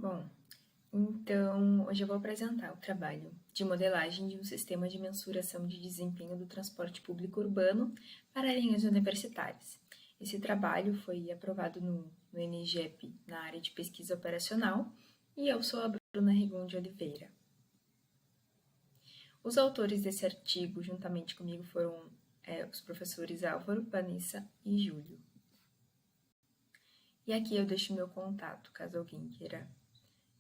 Bom, então hoje eu vou apresentar o trabalho de modelagem de um sistema de mensuração de desempenho do transporte público urbano para linhas universitárias. Esse trabalho foi aprovado no NGEP na área de pesquisa operacional e eu sou a Bruna Rigon de Oliveira. Os autores desse artigo, juntamente comigo, foram os professores Álvaro, Vanessa e Júlio. E aqui eu deixo meu contato, caso alguém queira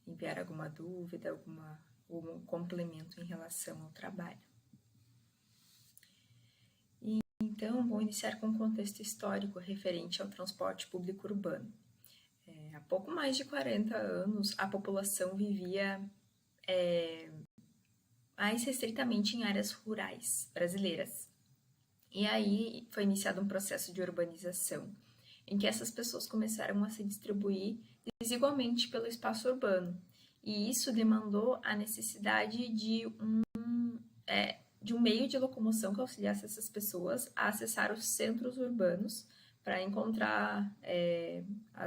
enviar alguma dúvida, algum complemento em relação ao trabalho. Então, vou iniciar com um contexto histórico referente ao transporte público urbano. Há pouco mais de 40 anos, a população vivia mais restritamente em áreas rurais brasileiras. E aí foi iniciado um processo de urbanização, em que essas pessoas começaram a se distribuir desigualmente pelo espaço urbano. E isso demandou a necessidade de um meio de locomoção que auxiliasse essas pessoas a acessar os centros urbanos para encontrar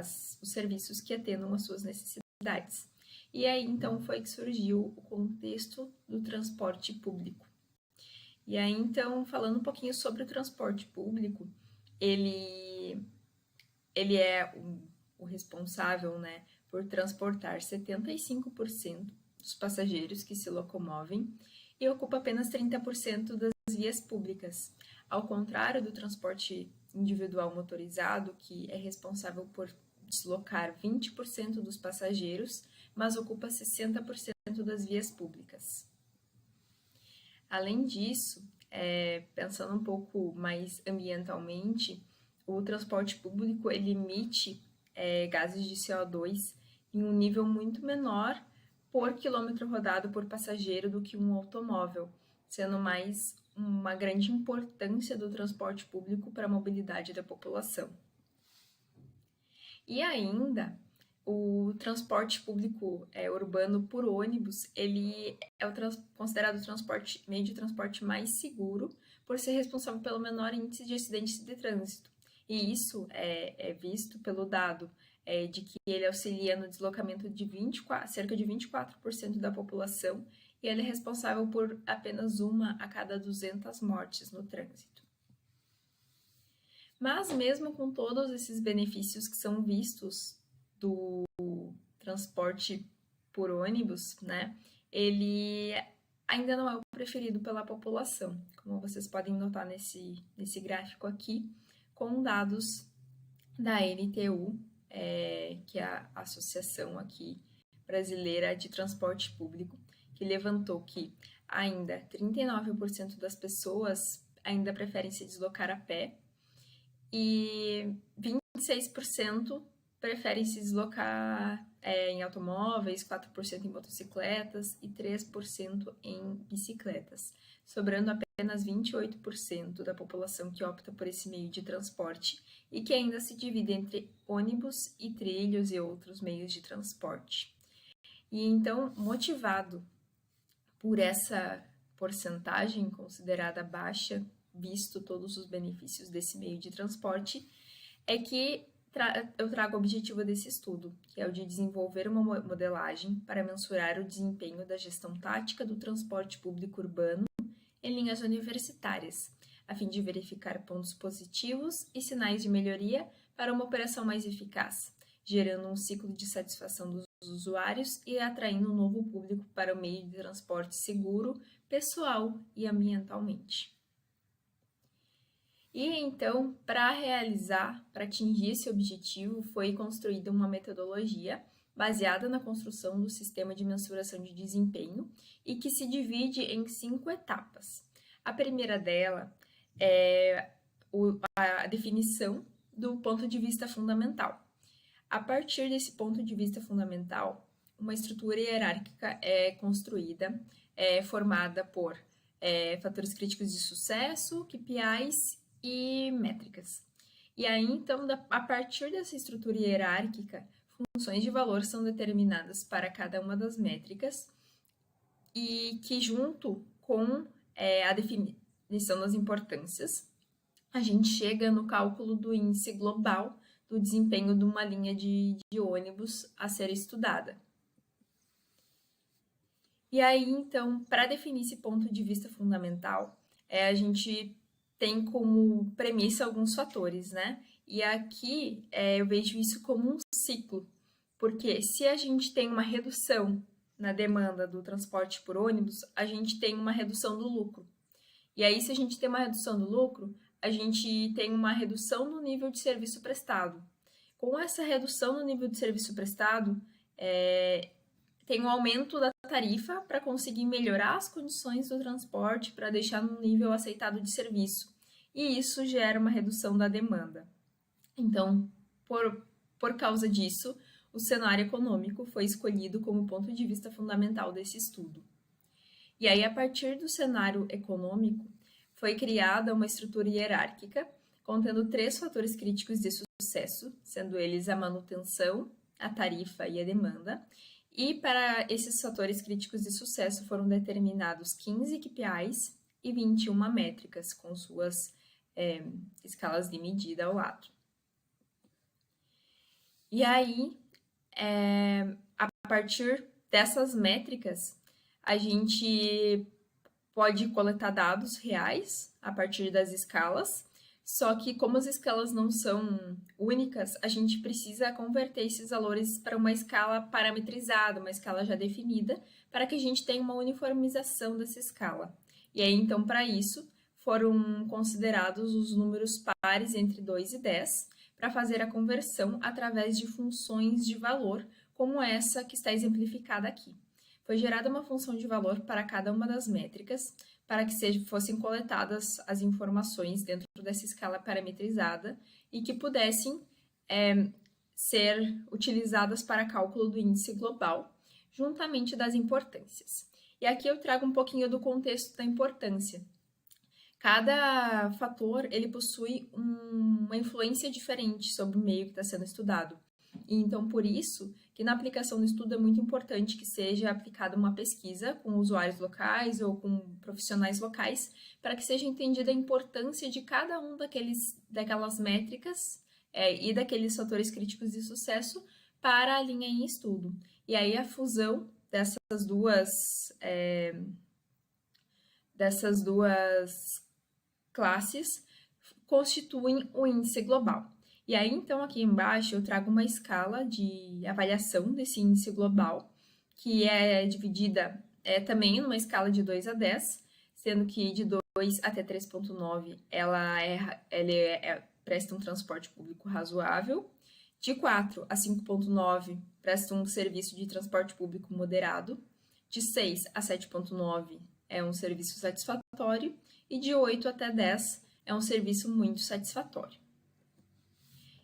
os serviços que atendam às suas necessidades. E aí, então, foi que surgiu o contexto do transporte público. E aí, então, falando um pouquinho sobre o transporte público, ele é o responsável, né, por transportar 75% dos passageiros que se locomovem e ocupa apenas 30% das vias públicas, ao contrário do transporte individual motorizado, que é responsável por deslocar 20% dos passageiros, mas ocupa 60% das vias públicas. Além disso, pensando um pouco mais ambientalmente, o transporte público ele emite gases de CO2 em um nível muito menor por quilômetro rodado por passageiro do que um automóvel, sendo mais uma grande importância do transporte público para a mobilidade da população. E ainda, o transporte público urbano por ônibus, ele é considerado o meio de transporte mais seguro por ser responsável pelo menor índice de acidentes de trânsito. E isso é visto pelo dado de que ele auxilia no deslocamento de cerca de 24% da população e ele é responsável por apenas uma a cada 200 mortes no trânsito. Mas mesmo com todos esses benefícios que são vistos do transporte por ônibus, né, ele ainda não é o preferido pela população, como vocês podem notar nesse gráfico aqui, com dados da NTU, que é a Associação aqui Brasileira de Transporte Público, que levantou que ainda 39% das pessoas ainda preferem se deslocar a pé e 26% preferem se deslocar em automóveis, 4% em motocicletas e 3% em bicicletas, sobrando apenas 28% da população que opta por esse meio de transporte e que ainda se divide entre ônibus e trilhos e outros meios de transporte. E então, motivado por essa porcentagem considerada baixa, visto todos os benefícios desse meio de transporte, é que eu trago o objetivo desse estudo, que é o de desenvolver uma modelagem para mensurar o desempenho da gestão tática do transporte público urbano em linhas universitárias, a fim de verificar pontos positivos e sinais de melhoria para uma operação mais eficaz, gerando um ciclo de satisfação dos usuários e atraindo um novo público para o meio de transporte seguro, pessoal e ambientalmente. E então, para atingir esse objetivo, foi construída uma metodologia baseada na construção do sistema de mensuração de desempenho e que se divide em 5 etapas. A primeira dela é a definição do ponto de vista fundamental. A partir desse ponto de vista fundamental, uma estrutura hierárquica é construída, formada por fatores críticos de sucesso, KPIs e métricas. E aí, então, a partir dessa estrutura hierárquica, funções de valor são determinadas para cada uma das métricas e que, junto com a definição das importâncias, a gente chega no cálculo do índice global do desempenho de uma linha de ônibus a ser estudada. E aí, então, para definir esse ponto de vista fundamental, a gente tem como premissa alguns fatores, né? E aqui eu vejo isso como um ciclo, porque se a gente tem uma redução na demanda do transporte por ônibus, a gente tem uma redução do lucro. E aí, se a gente tem uma redução do lucro, a gente tem uma redução no nível de serviço prestado. Com essa redução no nível de serviço prestado, tem um aumento da tarifa para conseguir melhorar as condições do transporte para deixar num nível aceitado de serviço. E isso gera uma redução da demanda. Então, por causa disso, o cenário econômico foi escolhido como ponto de vista fundamental desse estudo. E aí, a partir do cenário econômico, foi criada uma estrutura hierárquica contendo 3 fatores críticos de sucesso, sendo eles a manutenção, a tarifa e a demanda. E para esses fatores críticos de sucesso foram determinados 15 KPIs e 21 métricas, com suas escalas de medida ao lado. E aí, a partir dessas métricas, a gente pode coletar dados reais a partir das escalas, só que como as escalas não são únicas, a gente precisa converter esses valores para uma escala parametrizada, uma escala já definida, para que a gente tenha uma uniformização dessa escala. E aí, então, para isso, foram considerados os números pares entre 2 e 10, para fazer a conversão através de funções de valor, como essa que está exemplificada aqui. Foi gerada uma função de valor para cada uma das métricas, para que fossem coletadas as informações dentro dessa escala parametrizada e que pudessem ser utilizadas para cálculo do índice global, juntamente das importâncias. E aqui eu trago um pouquinho do contexto da importância. Cada fator ele possui uma influência diferente sobre o meio que está sendo estudado. E então, por isso, que na aplicação do estudo é muito importante que seja aplicada uma pesquisa com usuários locais ou com profissionais locais, para que seja entendida a importância de cada um daquelas métricas e daqueles fatores críticos de sucesso para a linha em estudo. E aí a fusão dessas duas classes constituem o índice global. E aí, então, aqui embaixo eu trago uma escala de avaliação desse índice global, que é dividida também numa escala de 2 a 10, sendo que de 2 até 3,9 ela presta um transporte público razoável, de 4 a 5,9 presta um serviço de transporte público moderado, de 6 a 7,9 é um serviço satisfatório, e de 8 até 10 é um serviço muito satisfatório.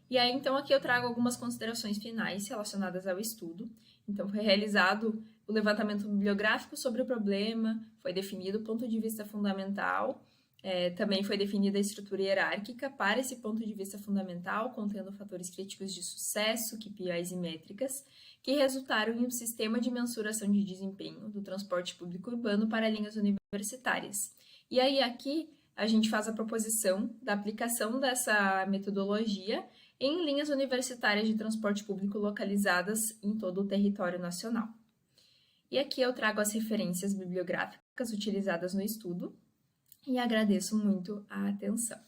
E aí, então, aqui eu trago algumas considerações finais relacionadas ao estudo. Então, foi realizado o levantamento bibliográfico sobre o problema, foi definido o ponto de vista fundamental, também foi definida a estrutura hierárquica para esse ponto de vista fundamental, contendo fatores críticos de sucesso, KPIs e métricas, que resultaram em um sistema de mensuração de desempenho do transporte público urbano para linhas universitárias. E aí, aqui, a gente faz a proposição da aplicação dessa metodologia em linhas universitárias de transporte público localizadas em todo o território nacional. E aqui eu trago as referências bibliográficas utilizadas no estudo e agradeço muito a atenção.